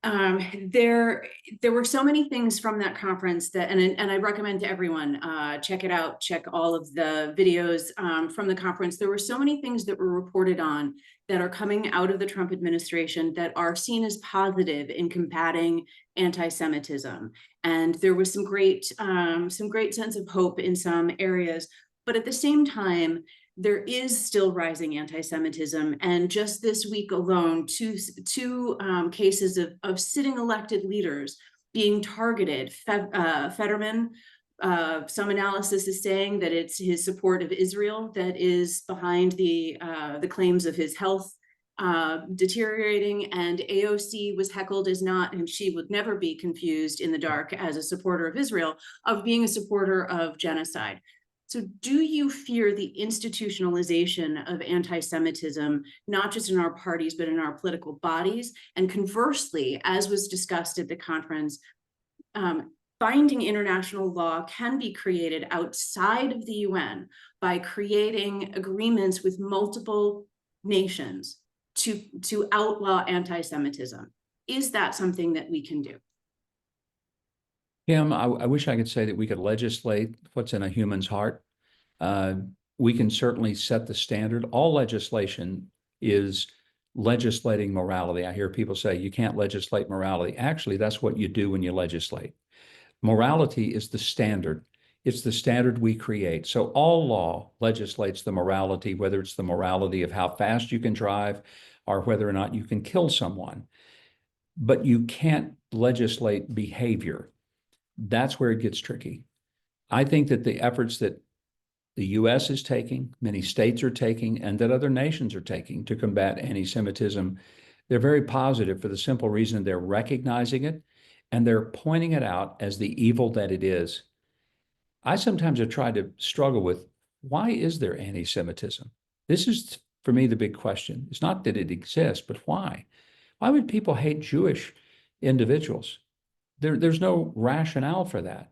There were so many things from that conference that, and I recommend to everyone, check it out, check all of the videos from the conference. There were so many things that were reported on that are coming out of the Trump administration that are seen as positive in combating anti-Semitism. And there was some great sense of hope in some areas, but at the same time, there is still rising anti-Semitism. And just this week alone, two cases of sitting elected leaders being targeted. Fetterman, some analysis is saying that it's his support of Israel that is behind the claims of his health deteriorating, and AOC was heckled as not, and she would never be confused in the dark as a supporter of Israel, of being a supporter of genocide. So do you fear the institutionalization of anti-Semitism, not just in our parties, but in our political bodies? And conversely, as was discussed at the conference, binding international law can be created outside of the UN by creating agreements with multiple nations to outlaw anti-Semitism. Is that something that we can do? Kim, I wish I could say that we could legislate what's in a human's heart. We can certainly set the standard. All legislation is legislating morality. I hear people say you can't legislate morality. Actually, that's what you do when you legislate. Morality is the standard. It's the standard we create. So all law legislates the morality, whether it's the morality of how fast you can drive or whether or not you can kill someone. But you can't legislate behavior. That's where it gets tricky. I think that the efforts that the US is taking, many states are taking, and that other nations are taking to combat anti-Semitism, they're very positive for the simple reason they're recognizing it and they're pointing it out as the evil that it is. I sometimes have tried to struggle with, why is there anti-Semitism? This is, for me, the big question. It's not that it exists, but why? Why would people hate Jewish individuals. There's no rationale for that.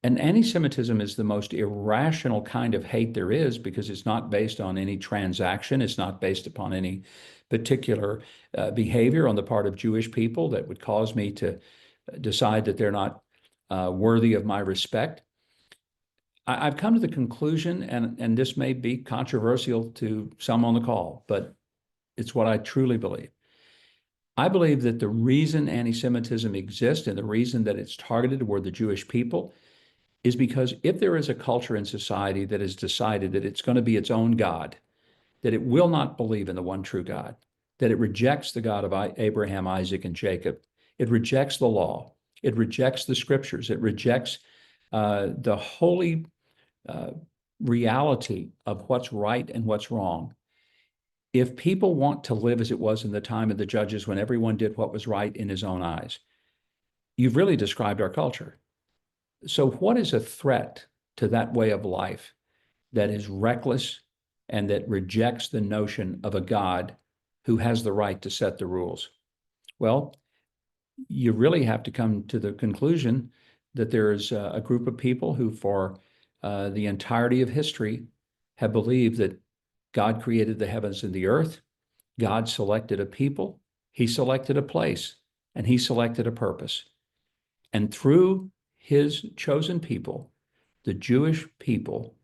And anti-Semitism is the most irrational kind of hate there is because it's not based on any transaction. It's not based upon any particular behavior on the part of Jewish people that would cause me to decide that they're not worthy of my respect. I've come to the conclusion, and this may be controversial to some on the call, but it's what I truly believe. I believe that the reason anti-Semitism exists and the reason that it's targeted toward the Jewish people is because if there is a culture in society that has decided that it's going to be its own God, that it will not believe in the one true God, that it rejects the God of Abraham, Isaac, and Jacob, it rejects the law, it rejects the scriptures, it rejects the holy reality of what's right and what's wrong. If people want to live as it was in the time of the judges when everyone did what was right in his own eyes, you've really described our culture. So what is a threat to that way of life that is reckless and that rejects the notion of a God who has the right to set the rules? Well, you really have to come to the conclusion that there's a group of people who for the entirety of history have believed that God created the heavens and the earth. God selected a people, he selected a place, and he selected a purpose. And through his chosen people, the Jewish people,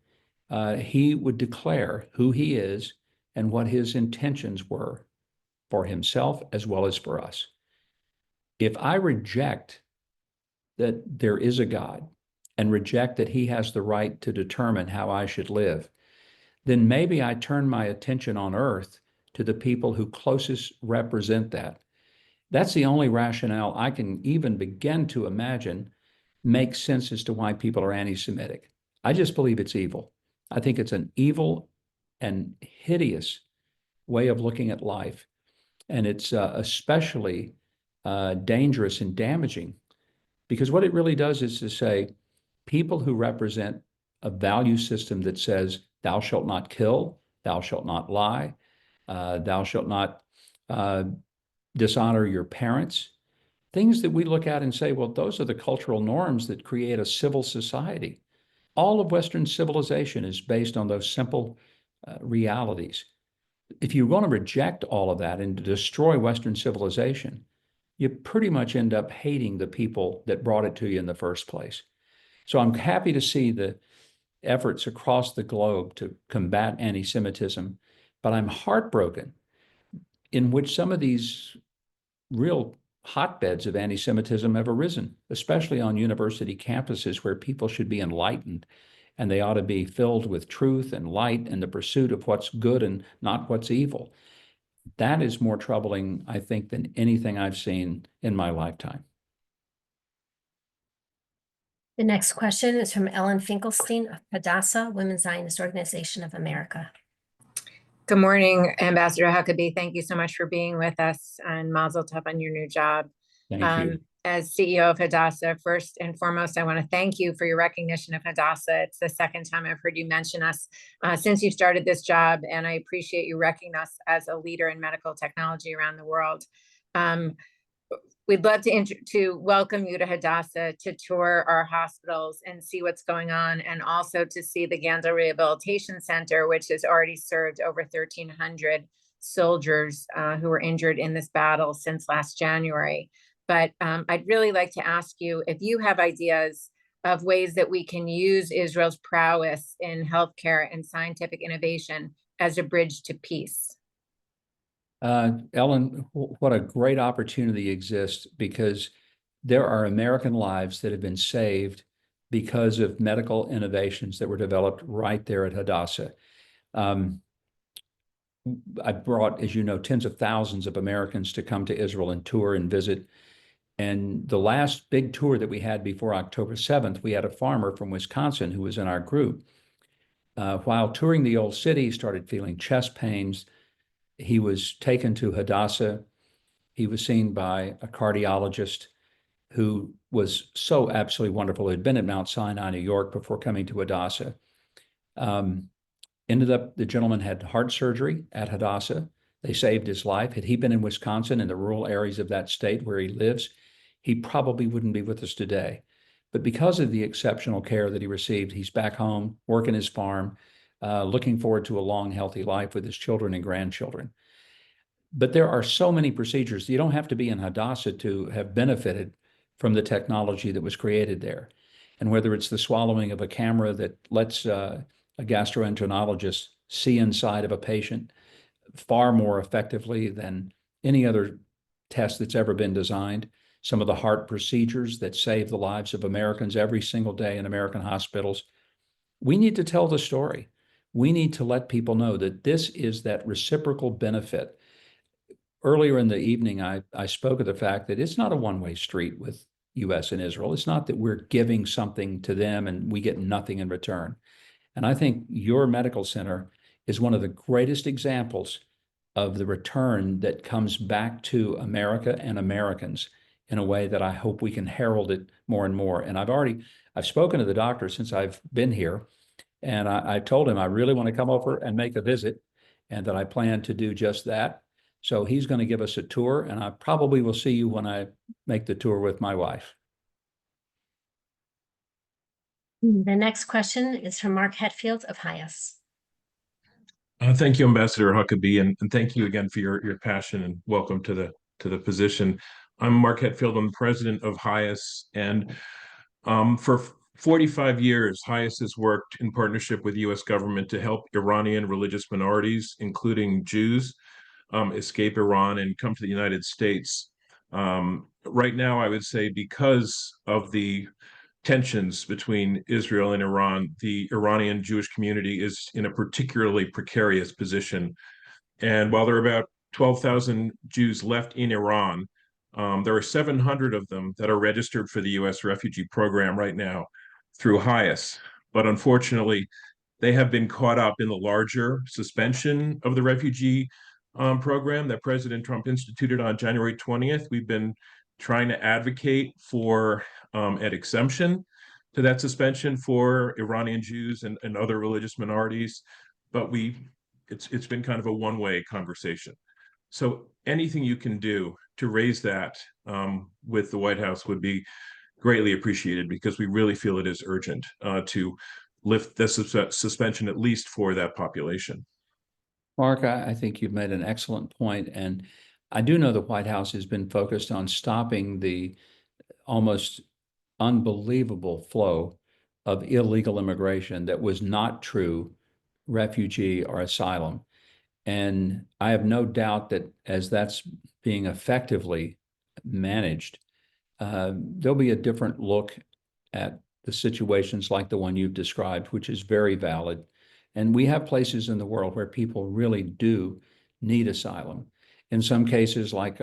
he would declare who he is and what his intentions were for himself as well as for us. If I reject that there is a God and reject that he has the right to determine how I should live, then maybe I turn my attention on earth to the people who closest represent that. That's the only rationale I can even begin to imagine makes sense as to why people are anti-Semitic. I just believe it's evil. I think it's an evil and hideous way of looking at life. And it's especially dangerous and damaging because what it really does is to say people who represent a value system that says, thou shalt not kill, thou shalt not lie, thou shalt not dishonor your parents, things that we look at and say, well, those are the cultural norms that create a civil society. All of Western civilization is based on those simple realities. If you want to reject all of that and to destroy Western civilization, you pretty much end up hating the people that brought it to you in the first place. So I'm happy to see the efforts across the globe to combat anti-Semitism, but I'm heartbroken in which some of these real hotbeds of anti-Semitism have arisen, especially on university campuses where people should be enlightened and they ought to be filled with truth and light and the pursuit of what's good and not what's evil. That is more troubling, I think, than anything I've seen in my lifetime. The next question is from Ellen Finkelstein of Hadassah Women's Zionist Organization of America. Good morning, Ambassador Huckabee. Thank you so much for being with us, and Mazel Tov on your new job. Thank you. As CEO of Hadassah, first and foremost, I want to thank you for your recognition of Hadassah. It's the second time I've heard you mention us since you started this job, and I appreciate you recognizing us as a leader in medical technology around the world. We'd love to welcome you to Hadassah to tour our hospitals and see what's going on, and also to see the Gandel Rehabilitation Center, which has already served over 1,300 soldiers who were injured in this battle since last January. But I'd really like to ask you if you have ideas of ways that we can use Israel's prowess in healthcare and scientific innovation as a bridge to peace. Ellen, what a great opportunity exists because there are American lives that have been saved because of medical innovations that were developed right there at Hadassah. I brought, as you know, tens of thousands of Americans to come to Israel and tour and visit. And the last big tour that we had before October 7th, we had a farmer from Wisconsin who was in our group. While touring the old city, he started feeling chest pains. He was taken to Hadassah. He was seen by a cardiologist who was so absolutely wonderful. He'd been at Mount Sinai, New York before coming to Hadassah. Ended up, the gentleman had heart surgery at Hadassah. They saved his life. Had he been in Wisconsin, in the rural areas of that state where he lives, he probably wouldn't be with us today. But because of the exceptional care that he received, he's back home, working his farm, looking forward to a long, healthy life with his children and grandchildren. But there are so many procedures. You don't have to be in Hadassah to have benefited from the technology that was created there. And whether it's the swallowing of a camera that lets a gastroenterologist see inside of a patient far more effectively than any other test that's ever been designed, some of the heart procedures that save the lives of Americans every single day in American hospitals. We need to tell the story. We need to let people know that this is that reciprocal benefit. Earlier in the evening, I spoke of the fact that it's not a one-way street with US and Israel. It's not that we're giving something to them and we get nothing in return. And I think your medical center is one of the greatest examples of the return that comes back to America and Americans in a way that I hope we can herald it more and more. And I've spoken to the doctor since I've been here, and I told him I really want to come over and make a visit, and that I plan to do just that. So he's going to give us a tour, and I probably will see you when I make the tour with my wife. The next question is from Mark Hetfield of HIAS. Thank you, Ambassador Huckabee, and thank you again for your passion and welcome to the position. I'm Mark Hetfield. I'm the president of HIAS, and for 45 years, HIAS has worked in partnership with the U.S. government to help Iranian religious minorities, including Jews, escape Iran and come to the United States. Right now, I would say because of the tensions between Israel and Iran, the Iranian Jewish community is in a particularly precarious position. And while there are about 12,000 Jews left in Iran, there are 700 of them that are registered for the U.S. refugee program right now through HIAS. But unfortunately, they have been caught up in the larger suspension of the refugee program that President Trump instituted on January 20th. We've been trying to advocate for an exemption to that suspension for Iranian Jews and other religious minorities, but it's been kind of a one-way conversation. So anything you can do to raise that with the White House would be greatly appreciated, because we really feel it is urgent to lift the suspension at least for that population. Mark, I think you've made an excellent point, and I do know the White House has been focused on stopping the almost unbelievable flow of illegal immigration that was not true refugee or asylum. And I have no doubt that as that's being effectively managed, there'll be a different look at the situations like the one you've described, which is very valid. And we have places in the world where people really do need asylum. In some cases, like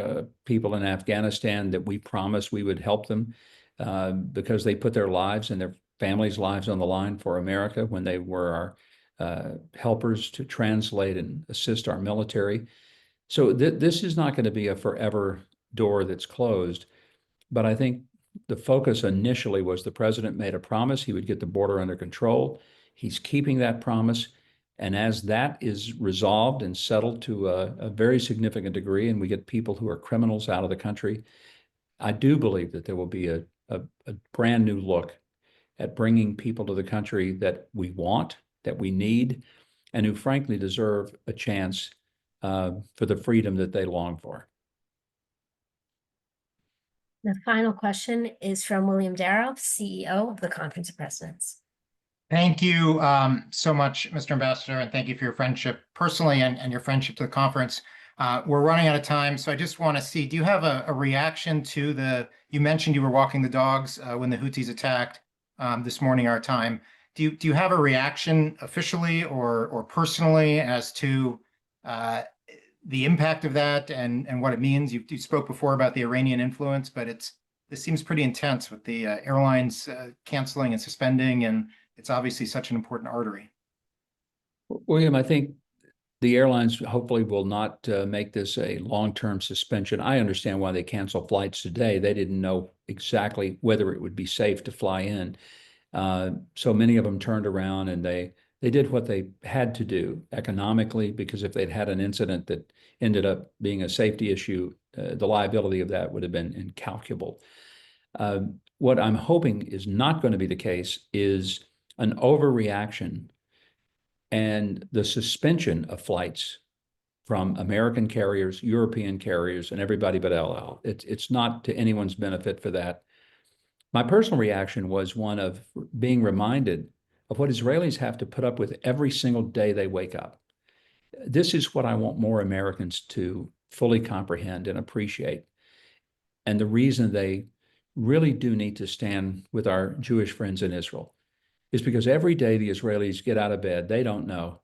people in Afghanistan, that we promised we would help them because they put their lives and their families' lives on the line for America when they were our helpers to translate and assist our military. So this is not going to be a forever door that's closed. But I think the focus initially was the president made a promise he would get the border under control. He's keeping that promise. And as that is resolved and settled to a very significant degree, and we get people who are criminals out of the country, I do believe that there will be a brand new look at bringing people to the country that we want, that we need, and who frankly deserve a chance for the freedom that they long for. The final question is from William Darrow, CEO of the Conference of Presidents. Thank you so much, Mr. Ambassador, and thank you for your friendship personally and your friendship to the conference. We're running out of time, so I just want to see, do you have a reaction to you mentioned you were walking the dogs when the Houthis attacked this morning our time. Do you have a reaction officially or personally as to the impact of that and what it means? You spoke before about the Iranian influence, but this seems pretty intense with the airlines canceling and suspending, and it's obviously such an important artery. William, I think the airlines hopefully will not make this a long-term suspension. I understand why they cancel flights today. They didn't know exactly whether it would be safe to fly in. So many of them turned around and they did what they had to do economically, because if they'd had an incident that ended up being a safety issue, the liability of that would have been incalculable. What I'm hoping is not going to be the case is an overreaction and the suspension of flights from American carriers, European carriers, and everybody but El Al. It's not to anyone's benefit for that. My personal reaction was one of being reminded of what Israelis have to put up with every single day they wake up. This is what I want more Americans to fully comprehend and appreciate. And the reason they really do need to stand with our Jewish friends in Israel is because every day the Israelis get out of bed, they don't know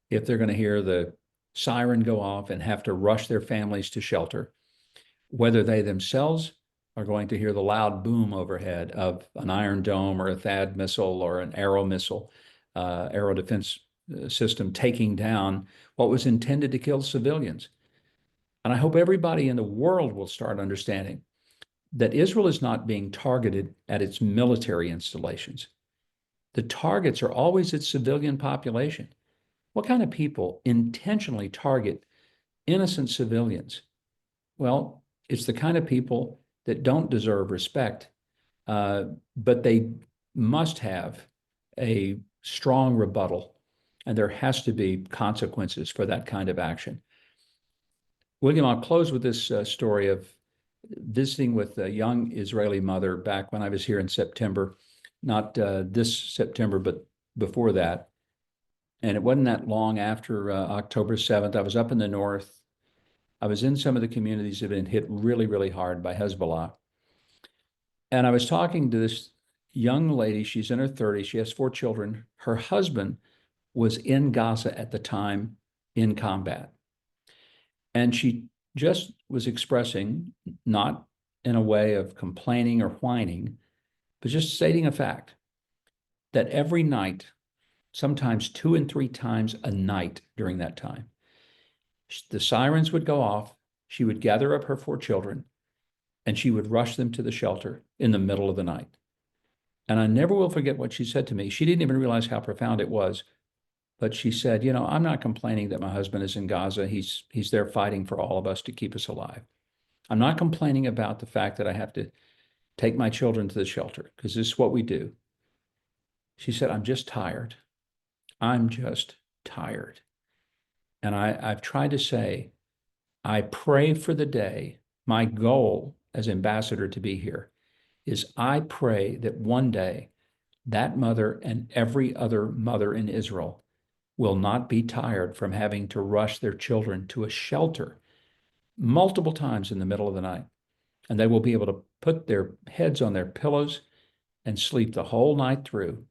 if they're going to hear the siren go off and have to rush their families to shelter, whether they themselves are going to hear the loud boom overhead of an Iron Dome or a THAAD missile or an Arrow missile, Arrow defense system taking down what was intended to kill civilians. And I hope everybody in the world will start understanding that Israel is not being targeted at its military installations. The targets are always its civilian population. What kind of people intentionally target innocent civilians? Well, it's the kind of people that don't deserve respect, but they must have a strong rebuttal, and there has to be consequences for that kind of action. William, I'll close with this story of visiting with a young Israeli mother back when I was here in September, not this September, but before that. And it wasn't that long after October 7th. I was up in the north. I was in some of the communities that have been hit really, really hard by Hezbollah. And I was talking to this young lady. She's in her 30s. She has 4 children. Her husband was in Gaza at the time in combat. And she just was expressing, not in a way of complaining or whining, but just stating a fact that every night, sometimes 2 and 3 times a night during that time, the sirens would go off. She would gather up her 4 children and she would rush them to the shelter in the middle of the night. And I never will forget what she said to me. She didn't even realize how profound it was. But she said, you know, I'm not complaining that my husband is in Gaza. He's there fighting for all of us to keep us alive. I'm not complaining about the fact that I have to take my children to the shelter, because this is what we do. She said, I'm just tired. I'm just tired. And I've tried to say, I pray for the day. My goal as ambassador to be here is I pray that one day that mother and every other mother in Israel will not be tired from having to rush their children to a shelter multiple times in the middle of the night. And they will be able to put their heads on their pillows and sleep the whole night through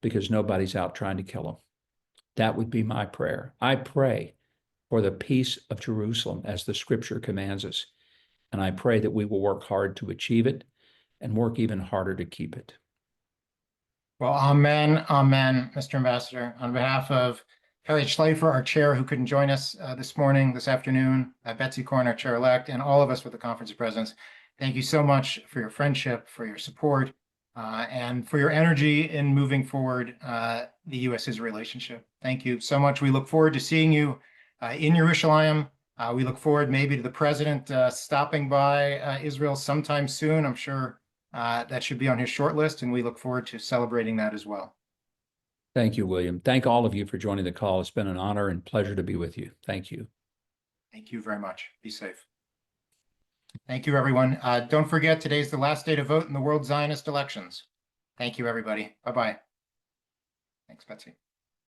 because nobody's out trying to kill them. That would be my prayer. I pray for the peace of Jerusalem as the scripture commands us. And I pray that we will work hard to achieve it and work even harder to keep it. Well, amen, amen, Mr. Ambassador. On behalf of Kelly Schleifer, our chair, who couldn't join us this afternoon, Betsy Korn, our chair-elect, and all of us with the Conference of Presidents, thank you so much for your friendship, for your support, and for your energy in moving forward the U.S.-Israel relationship. Thank you so much. We look forward to seeing you in Yerushalayim. We look forward maybe to the president stopping by Israel sometime soon. I'm sure that should be on his short list, and we look forward to celebrating that as well. Thank you, William. Thank all of you for joining the call. It's been an honor and pleasure to be with you. Thank you. Thank you very much. Be safe. Thank you, everyone. Don't forget, today's the last day to vote in the World Zionist elections. Thank you, everybody. Bye-bye. Thanks, Betsy.